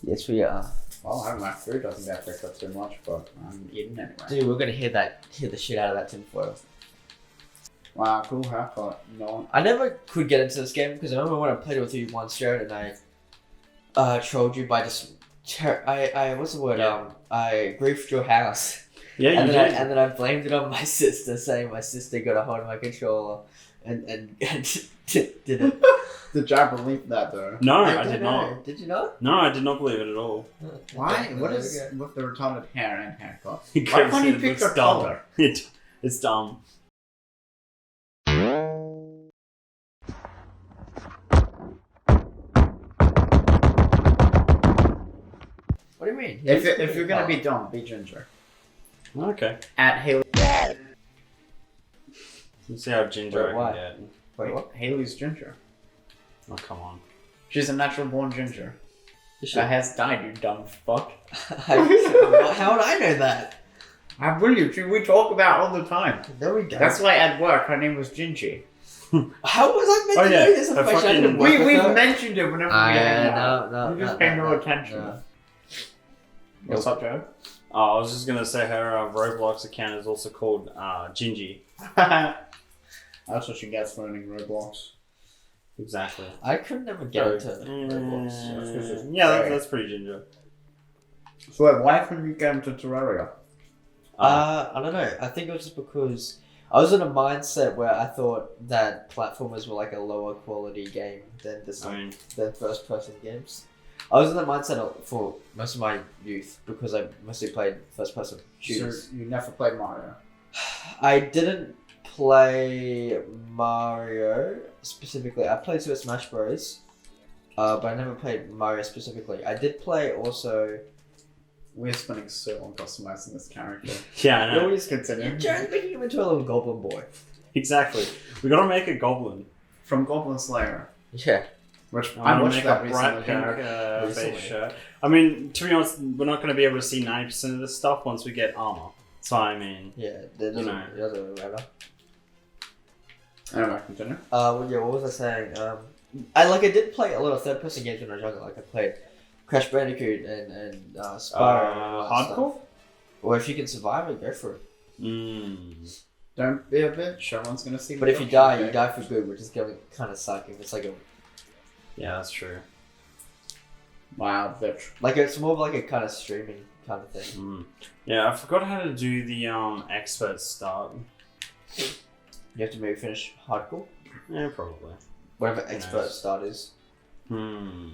Yes, we are. Well, I don't know. My food doesn't get picked up too much, but I'm eating anyway. Dude, we're gonna hear the shit out of that tinfoil. Wow, cool haircut. No. I never could get into this game because I remember when I played it with you once, Jarrod, and I trolled you by just what's the word? Yeah. I griefed your house. Yeah, and you then did. and then I blamed it on my sister, saying my sister got a hold of my controller and did it. Did I believe that though? No, I don't did know. not. Did you not? No, I did not believe it at all. Why? Okay, What there is we go. with the retarded hair and haircut? Because Why can't you it pick looks your dumb. color? It's dumb. What do you mean? If you're gonna be dumb, be ginger. Okay. At Haley. Let's see how ginger Wait, I why? can get. Wait, what? Haley's ginger. Oh, come on. She's a natural born ginger. You That has died, you dumb fuck. How would I know that? I will you. We talk about all the time. There we go. That's why at work her name was Gingy. How was I meant Oh, to yeah. know this Her information? I fucking- didn't work with We've her. mentioned it whenever we hang out. No. You just pay no attention. What's up, Joe? Oh, I was just gonna say her Roblox account is also called Gingy. That's what she gets for learning Roblox. Exactly. I could never get into Roblox. Yeah, that's pretty ginger. So wait, why couldn't you get into Terraria? I don't know. I think it was just because I was in a mindset where I thought that platformers were like a lower quality game than than first person games. I was in that mindset for most of my youth because I mostly played first person shooters. So you never played Mario? I didn't play Mario specifically. I played Super Smash Bros. But I never played Mario specifically. I did play also. We're spending so long customizing this character. Yeah, I know. Always continue. Jared's making him into a little goblin boy. Exactly. We gotta make a goblin. From Goblin Slayer. Yeah. Which I I wanna watched make that a bright recently. pink Recently. face shirt. I mean, to be honest, we're not gonna be able to see 90% of this stuff once we get armor. So I mean, Yeah, it doesn't really matter. Anyway, continue. Yeah, what was I saying? I did play a lot of third person games when I was younger. Like I played Crash Bandicoot and Spyro. and all that hardcore. stuff. Or if you can survive it, go for it. Don't be a bitch. Everyone's gonna see. But if you die, you die for good, which is gonna kind of suck if it's like a Yeah, that's true. Wow, bitch. like it's more of like a kind of streaming kind of thing. Yeah, I forgot how to do the expert start. You have to maybe finish hardcore, Yeah, probably. whatever Who expert knows? start is. Hmm.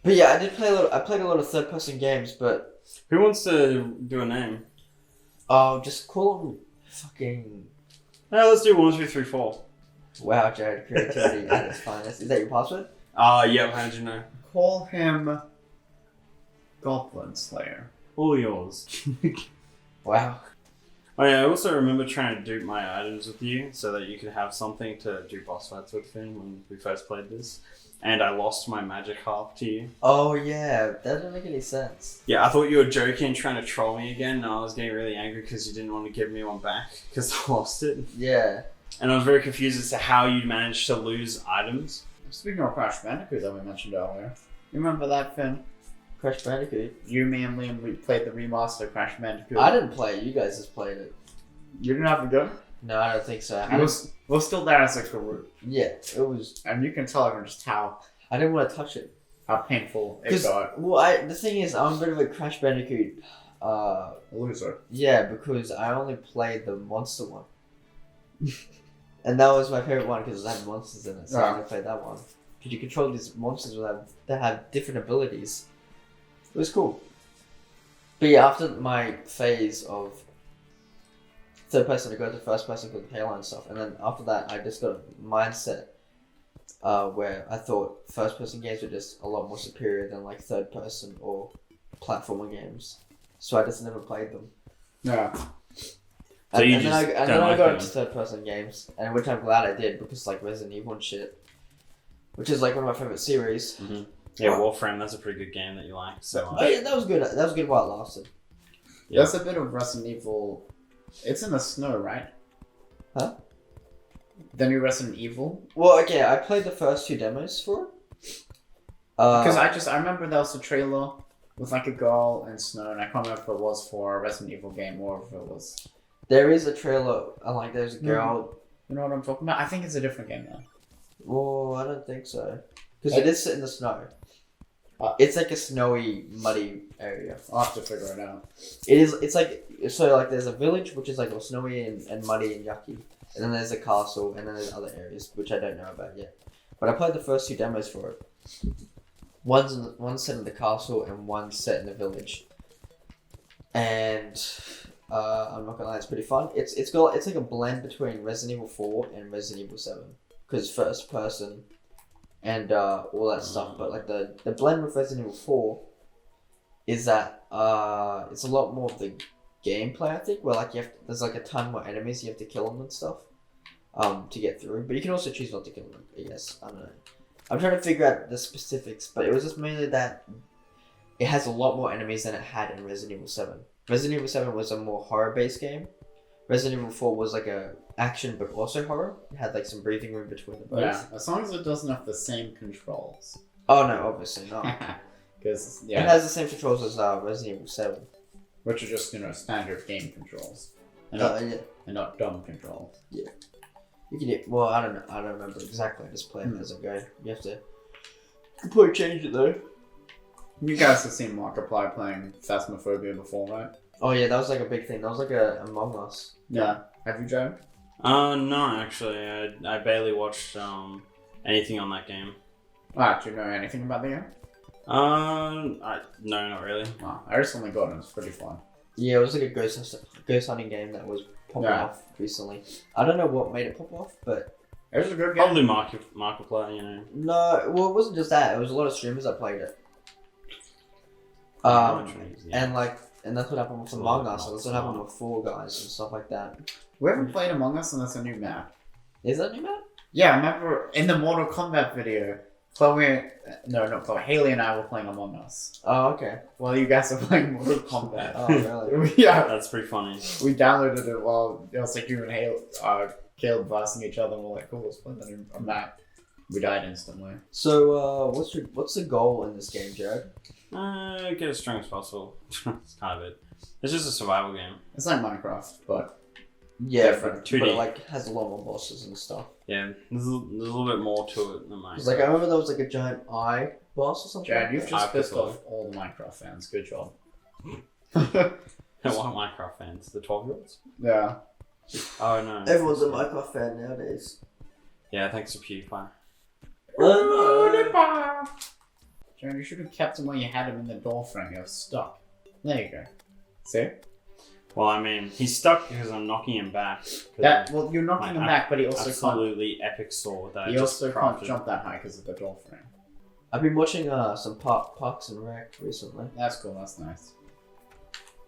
But yeah, I did play a lot. I played a lot of third person games, but Who wants to do a name? just call them fucking. Let's do 1, 2, 3, 4. Wow, Jared, creativity at its finest. Is that your password? Yeah. How did you know? Call him Goblin Slayer. All yours. Wow. Oh yeah, I also remember trying to dupe my items with you so that you could have something to do boss fights with him when we first played this. And I lost my magic harp to you. Oh yeah, that doesn't make any sense. Yeah, I thought you were joking, trying to troll me again, and I was getting really angry because you didn't want to give me one back because I lost it. Yeah. And I was very confused as to how you managed to lose items. Speaking of Crash Bandicoot that we mentioned earlier, you remember that, Finn? Crash Bandicoot. You, me, and Liam we played the remaster Crash Bandicoot. I didn't play it. You guys just played it. You didn't have to go? No, I don't think so. We're still there as like a group. Yeah, it was. And you can tell everyone just how I didn't want to touch it. painful it Because got. the thing is, I'm a bit of a Crash Bandicoot. A loser. Yeah, because I only played the monster one, and that was my favorite one because it had monsters in it. So I only played that one. Because you control these monsters that have different abilities. It was cool. But yeah, after my phase of third person to go to first person with Halo and stuff, and then after that I just got a mindset where I thought first person games were just a lot more superior than like third person or platformer games. So I just never played them. Yeah. So you and just then don't I like got them? into third person games, and which I'm glad I did because like Resident Evil and shit, which is like one of my favorite series. Mm-hmm. Yeah, Warframe, that's a pretty good game that you like so much. Oh yeah, that was good. That was good while it lasted. Yeah. There's a bit of Resident Evil. It's in the snow, right? Huh? The new Resident Evil? Well, okay, I played the first two demos for it. Because I remember there was a trailer with like a girl in snow, and I can't remember if it was for a Resident Evil game or if it was. There is a trailer, and like there's a girl. You know what I'm talking about? I think it's a different game though. Oh, I don't think so. Because it is set in the snow. It's like a snowy, muddy area. I'll have to figure it out. It is. It's like so. Like there's a village which is like all snowy and muddy and yucky, and then there's a castle, and then there's other areas which I don't know about yet. But I played the first 2 demos for it. One's set in the castle and one's set in the village. And I'm not gonna lie, it's pretty fun. It's like a blend between Resident Evil 4 and Resident Evil 7, because first person and all that stuff. But like the blend with Resident Evil 4 is that it's a lot more of the gameplay, I think, where like there's like a ton more enemies, you have to kill them and stuff to get through. But you can also choose not to kill them, I guess. I don't know. I'm trying to figure out the specifics, but it was just mainly that it has a lot more enemies than it had in Resident Evil 7. Resident Evil 7 was a more horror-based game. Resident Evil 4 was like a action but also horror. It had like some breathing room between the both. Yeah, as long as it doesn't have the same controls. Oh no, obviously not. Because It has the same controls as Resident Evil 7. Which are just, standard game controls. And not dumb controls. Yeah. You can well, I don't remember exactly. I just play it as I go. You have to probably change it though. You guys have seen Markiplier playing Phasmophobia before, right? Oh yeah, that was like a big thing. That was like a Among Us. Yeah. Have you, Joe? No, actually, I barely watched anything on that game. Do you know anything about the game? No, not really. I recently got it. It's pretty fun. Yeah, it was like a ghost hunting game that was popping off recently. I don't know what made it pop off, but it was a good game. Probably Markiplier, No, well, it wasn't just that. It was a lot of streamers that played it. And that's what happened with Among Us, and that's what happened with Fall Guys and stuff like that. We haven't played Among Us, and that's a new map. Is that a new map? Yeah, I remember in the Mortal Kombat video, Haley and I were playing Among Us. Oh, okay. While you guys are playing Mortal Kombat. Oh, really? Yeah. That's pretty funny. We downloaded it while it was like you and Caleb blasting each other, and we're like, cool, let's play the new map. We died instantly. So, what's the goal in this game, Jarrod? Get as strong as possible. That's kind of it. It's just a survival game. It's like Minecraft, but yeah, different. but it like has a lot more bosses and stuff. Yeah, there's a little bit more to it than Minecraft. Like I remember there was like a giant eye boss or something. Jared, you've just pissed Hyper off all the Minecraft fans. Good job. What Minecraft fans? The 12-year-olds? Yeah. Oh no. Everyone's a Minecraft fan nowadays. Yeah, thanks to PewDiePie. Jared, you should have kept him where you had him in the door frame. He was stuck. There you go. See? Well, I mean, he's stuck because I'm knocking him back. Well, you're knocking him back, but he also absolutely epic sword that he I just also crafted. can't jump that high because of the door frame. I've been watching some Parks and Rec recently. That's cool. That's nice.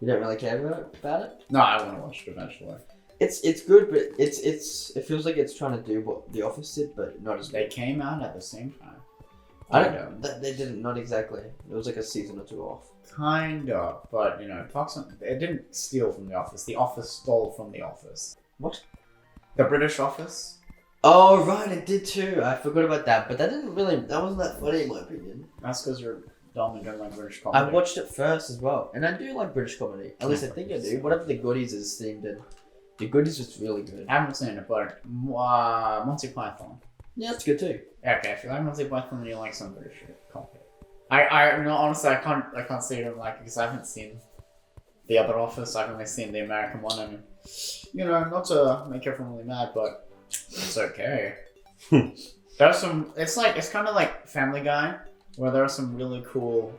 You don't really care about it? No, I want to watch it eventually. It's good, but it feels like it's trying to do what The Office did, but not as good. They came out at the same time. I don't know. They didn't, not exactly. It was like a season or 2 off. Kind of, but it didn't steal from The Office. The Office stole from The Office. What? The British Office? Oh, right, it did too. I forgot about that, but that wasn't that funny in my opinion. That's because you're dumb and don't like British comedy. I watched it first as well, and I do like British comedy. At least I think I do. Whatever the Goodies is themed in. The Goodies was really good. I haven't seen it, but Monty Python. Yeah, it's good too. Okay, if you like Monty Python, then you like some British comedy. Honestly, I can't say it because I haven't seen the other Office. I've only seen the American one, and not to make everyone really mad, but it's okay. There's some. It's kind of like Family Guy, where there are some really cool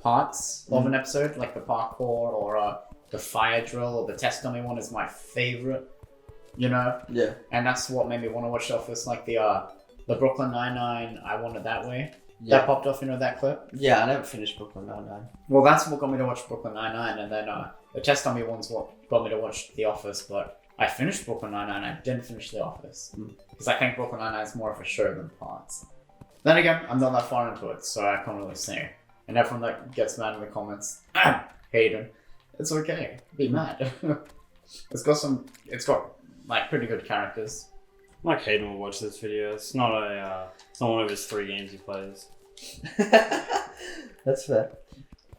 parts of an episode, like the parkour or the fire drill or the test dummy one is my favorite. Yeah. And that's what made me want to watch The Office, like the Brooklyn Nine-Nine. I Want It That Way. Yeah. That popped off, that clip? Yeah, I never finished Brooklyn Nine-Nine. Well, that's what got me to watch Brooklyn Nine-Nine, and then the test dummy one's what got me to watch The Office, but I finished Brooklyn Nine-Nine, I didn't finish The Office. Because I think Brooklyn Nine-Nine is more of a show than parts. Then again, I'm not that far into it, so I can't really say. And everyone that gets mad in the comments, Hayden, it's okay, be mad. It's got pretty good characters. Like Hayden will watch this video. It's not one of his 3 games he plays. That's fair.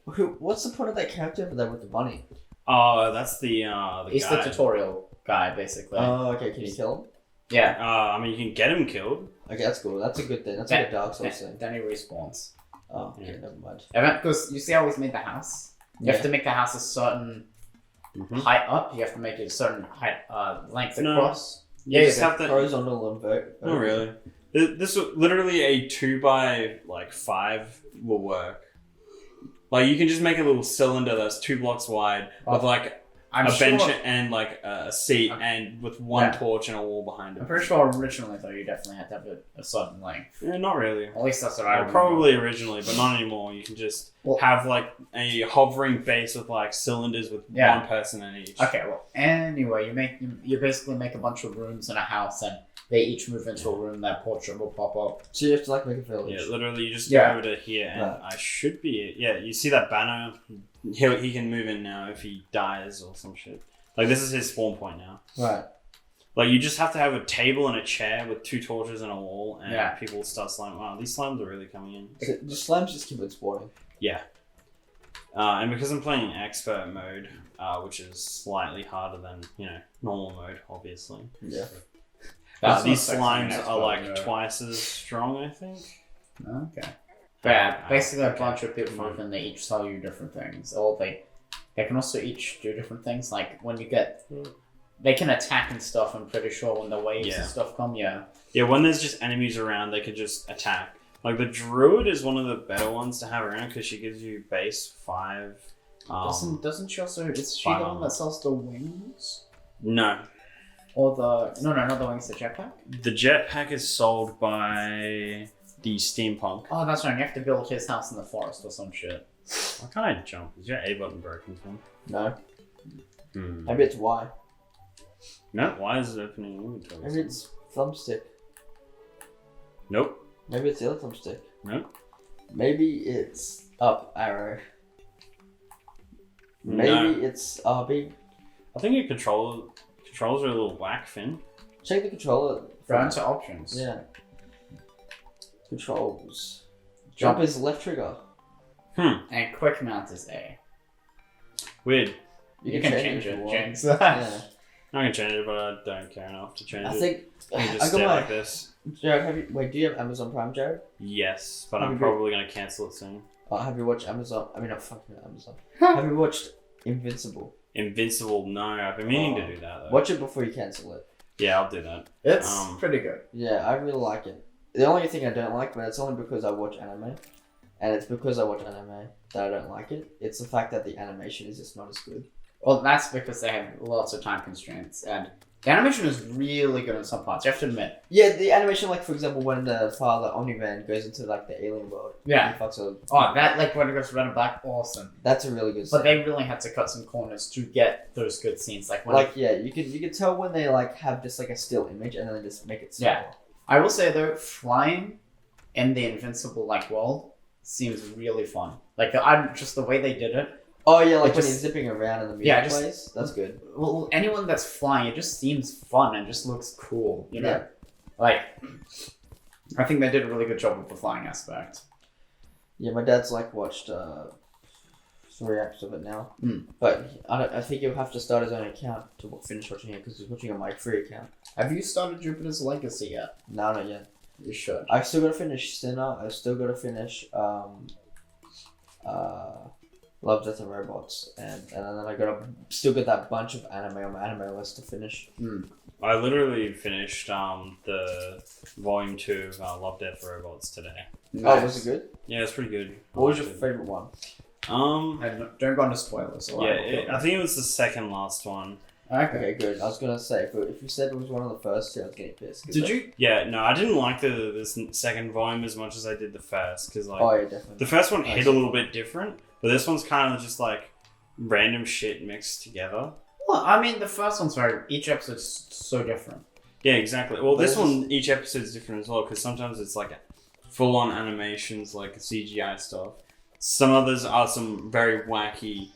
What's the point of that character over there with the bunny? Oh, that's the He's guy. the tutorial guy, basically. Oh, okay. Can you kill him? Yeah. I mean, you can get him killed. Okay, that's cool. That's a good thing. That's like a Dark Souls thing. Then he respawns. Oh, okay, Yeah. never mind. Because you see how he's made the house? You have to make the house a certain height up. You have to make it a certain height, length across. You just have to. Horizontal and vertical. Not really. This literally a 2x5 will work. Like you can just make a little cylinder that's 2 blocks wide with like I'm a bench sure, and like a seat and with one Yeah. torch and a wall behind it. I'm pretty sure originally though you definitely had to have a certain length. Yeah, not really. At least that's what I remember. Probably originally, but not anymore. You can just Well- have like a hovering base with like cylinders with Yeah. one person in each. Okay, well, anyway, you basically make a bunch of rooms in a house, and they each move into a room. That portrait will pop up. So you have to like make a village. Yeah, literally, you just Yeah. go over to here, and Right. I should be. Yeah, you see that banner? He can move in now if he dies or some shit. Like this is his spawn point now. Right. Like you just have to have a table and a chair with 2 torches and a wall, and Yeah. people will start slamming. Wow, these slimes are really coming in. So the slimes just keep exploding. Yeah. And because I'm playing expert mode, which is slightly harder than normal mode, obviously. Yeah. These not slimes expert are like mode. twice as strong, I think. Okay. But yeah, basically a Okay. bunch of people move, and they each tell you different things. Or they can also each do different things. Like when you get, they can attack and stuff. I'm pretty sure when the waves Yeah. and stuff come. Yeah. Yeah, when there's just enemies around, they can just attack. Like the druid is one of the better ones to have around because she gives you base 5. Doesn't she also? Is she fine the one armor. that sells the wings? No, Or no, not the wings. The jetpack. the jetpack is sold by the steampunk. Oh, that's right. You have to build his house in the forest or some shit. Why can't I jump? Is your A button broken, Tom? No. Hmm. Maybe it's Y. No, why is it opening inventory? Maybe it's thumbstick. Nope. Maybe it's the other thumbstick. Nope. Maybe it's up arrow. Maybe No. it's RB. I think your controllers are a little whack, Finn. Check the controller. Go into options. Yeah. Controls. Jump is left trigger. And quick mount is A. Weird. You can change if you it, want. Jinx. Yeah. I can change it, but I don't care enough to change I it. think You can I just got stay my like this. Jared. Do you have Amazon Prime, Jared? Yes, but Have I'm you probably gonna cancel it soon. Have you watched Amazon? I mean, not fucking Amazon. Have you watched Invincible? Invincible, no. I've been meaning to do that though. Watch it before you cancel it. Yeah, I'll do that. It's pretty good. Yeah, I really like it. The only thing I don't like, but it's only because I watch anime, and it's because I watch anime that I don't like it. It's the fact that the animation is just not as good. Well, that's because they have lots of time constraints, and the animation is really good in some parts. You have to admit. Yeah, the animation, like for example, when the father Omni-Man goes into like the alien world. Yeah. He fucks up. Oh, that like when it goes red and black, awesome. That's a really good. But scene. they really had to cut some corners to get those good scenes. Like when Like yeah, you can tell when they like have just like a still image and then they just make it smaller. Yeah. I will say though, flying in the Invincible like world seems really fun. Like just the way they did it. Oh yeah, like It when just- he's zipping around in the music Yeah, just- place. That's good. Well, anyone that's flying, it just seems fun and just looks cool. You know, Yeah. like I think they did a really good job with the flying aspect. Yeah, my dad's like watched 3 episodes of it now, Mm. but I think he'll have to start his own account to finish watching it because he's watching on my free account. Have you started Jupiter's Legacy yet? No, not yet. You should. I still gotta finish Sinner. I still gotta finish Love, Death and Robots, and then I still got that bunch of anime on my anime list to finish. I literally finished the volume 2 of Love, Death, Robots today. Oh, was it good? Yeah, it's pretty good. What was your I liked favorite one? it. And don't go into spoilers. So I think it was the second last one. Okay. Okay, good. I was gonna say if you said it was one of the first two, I was getting pissed. 'Cause Did like- you? Yeah, no, I didn't like this second volume as much as I did the first because like Oh yeah, definitely. the first one hit Nice. a little bit different, but this one's kind of just like random shit mixed together. Well, I mean, the first one's each episode's so different. Yeah, exactly. Well, this This one, each episode is different as well because sometimes it's like full-on animations, like CGI stuff. Some others are some very wacky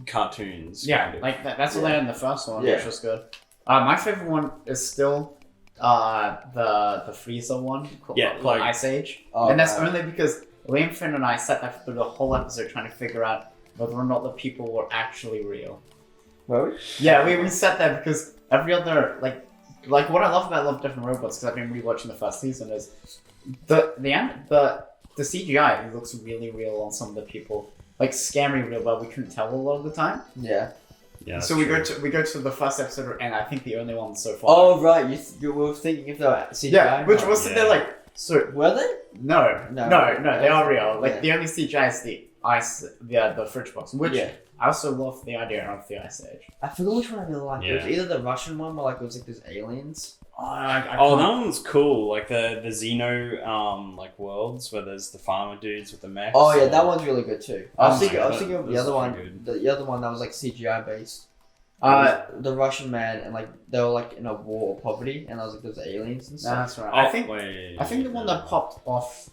cartoons. Yeah, kind of. like that's what they had in the first one, Yeah. which was good. My favorite one is still the freezer one called, Yeah, called like- Ice Age, Oh, and that's right. only because Liam Finn and I sat there through the whole episode trying to figure out whether or not the people were actually real. Really? Yeah, we sat there because every other like what I love about Love, Death and Robots, because I've been rewatching the first season, is the CGI looks really real on some of the people, like scary real, but we couldn't tell a lot of the time. Yeah. Yeah. So we go to the first episode, and I think the only one so far. Oh right, you were thinking if they were CGI. yeah, which was Yeah. there like so. Were they? No, No. they are real. Like Yeah. the only CGI is the ice, the fridge box, which Yeah. I also love the idea of the Ice Age. I forgot which one I really liked. It was Yeah. either the Russian one where like it was like those aliens. I Oh, can't- that one's cool. Like the Xeno like worlds where there's the farmer dudes with the mechs. Oh yeah, or- that one's really good too. Oh I was my thinking God, of the that's other one. pretty good. The other one that was like CGI based. Uh, the Russian man and like they were like in a war of poverty and I was like those aliens and stuff. that's right. Oh, I think wait. the one that popped off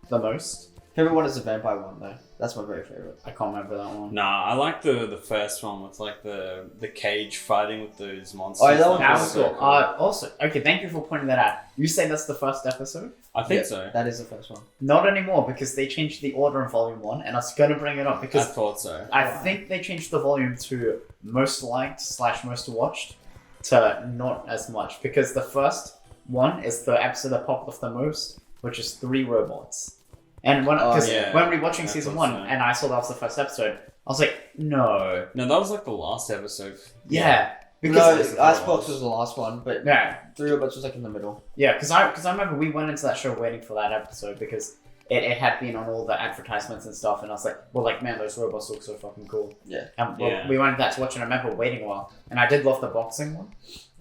the most. Favorite one is the vampire one though. That's my very favorite. I can't remember that one. Nah, I like the first one with like the cage fighting with those monsters. Oh, yeah, that one That was was so cool. Also, okay, thank you for pointing that out. You say that's the first episode? I think Yeah, so. That is the first one. Not anymore, because they changed the order in Volume 1, and I was gonna bring it up I because thought so. I think they changed the volume to most liked / most watched to not as much, because the first one is the episode that popped off the most, which is 3 robots. And when Oh, yeah. when we were watching I season thought 1 so. and I saw that was the first episode, I was like, no. No, that was like the last episode. Yeah. No, Because Icebox was the last one, but yeah, Three Robots was like in the middle. yeah, because I remember we went into that show waiting for that episode because it had been on all the advertisements and stuff, and I was like, well, like, man, those robots look so fucking cool. Yeah. And Yeah. we went into that to watch, and I remember waiting a while, and I did love the boxing one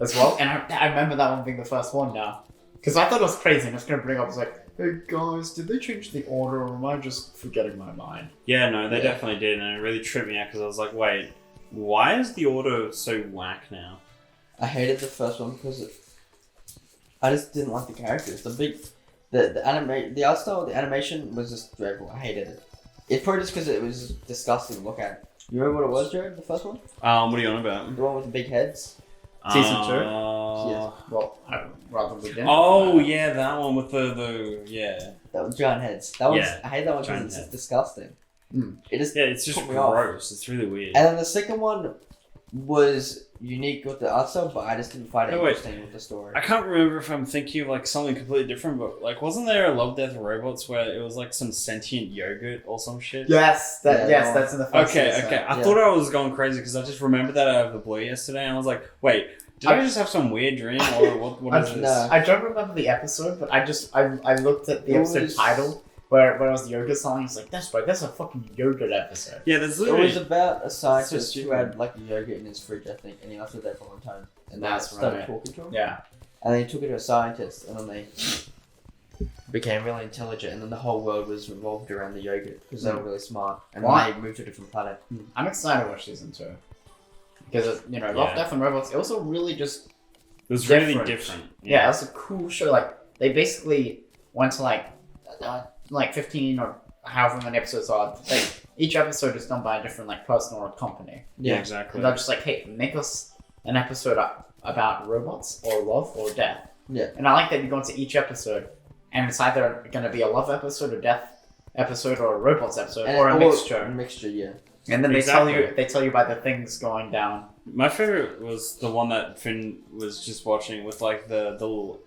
as well, and I remember that one being the first one now, because I thought it was crazy, and I was going to bring up, I was like, hey guys, did they change the order, or am I just forgetting my mind? Yeah, no, they Yeah. definitely did, and it really tripped me out because I was like, wait, why is the order so whack now? I hated the first one because I just didn't like the characters. The art style, the animation was just dreadful. I hated it. It's probably just because it was disgusting to look at. You remember what it was, Jared? The first one, What are you on about? the one with the big heads. Season 2? Yes. Well, rather we didn't. Oh yeah, that one with the yeah. That was giant heads. That one's Yeah, I hate that one because giant it's just head. disgusting. Mm. It just Yeah, it's just put me off. gross. It's really weird. And then the second one was unique with the art style, but I just didn't find it Oh, wait. interesting with the story. I can't remember if I'm thinking of like something completely different, but like, wasn't there a Love, Death, and Robots where it was like some sentient yogurt or some shit? Yes, Yeah, that that's in the first Okay, season. okay. I Yeah. thought I was going crazy because I just remembered that out of the blue yesterday, and I was like, wait, did I just have some weird dream or what is this? No. I don't remember the episode, but I looked at the It episode was- title where it was the yogurt song. It's like, that's right, that's a fucking yogurt episode. Yeah, there's It literally. was about a scientist who stupid. had like a yogurt in his fridge, I think, and he left it there for a long time. And That's they started right. talking to him. Yeah. And then he took it to a scientist, and then they became really intelligent, and then the whole world was revolved around the yogurt because they were really smart. And Why? then they moved to a different planet. I'm excited to watch season 2. Because, you know, Yeah. Love, Death, and Robots, it also really just, It was really different. different. yeah, that's a cool show. Like, they basically went to like 15 or however many episodes are. Like, each episode is done by a different like person or a company. Yeah, Yeah. exactly. And they're just like, hey, make us an episode about robots or love or death. Yeah. And I like that you go into each episode and it's either going to be a love episode or death episode or a robots episode or a A mixture. mixture, yeah. And then Exactly. they tell you about the things going down. My favorite was the one that Finn was just watching with like the little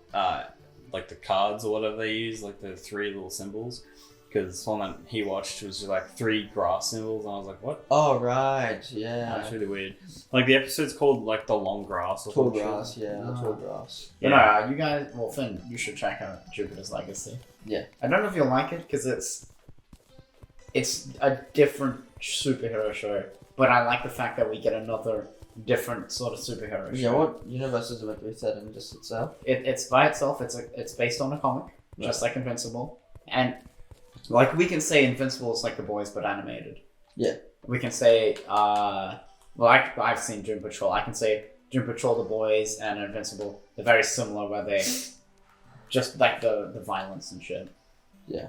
like the cards or whatever they use, like the 3 little symbols. Because one that he watched was just like 3 grass symbols, and I was like, "What? Oh right, That's yeah. really weird." Like the episode's called like the long grass or Tall something. grass, yeah, Ah. tall grass. You Yeah. know, you guys, well, Finn, you should check out Jupiter's Legacy. Yeah. I don't know if you'll like it because it's a different superhero show, but I like the fact that we get another different sort of superhero show. Yeah, what universe is it meant to be set in just itself? It's by itself. It's based on a comic, just like Invincible, and like we can say Invincible is like The Boys but animated. Yeah. We can say I've seen Doom Patrol. I can say Doom Patrol, The Boys, and Invincible. They're very similar, where they just like the violence and shit. Yeah.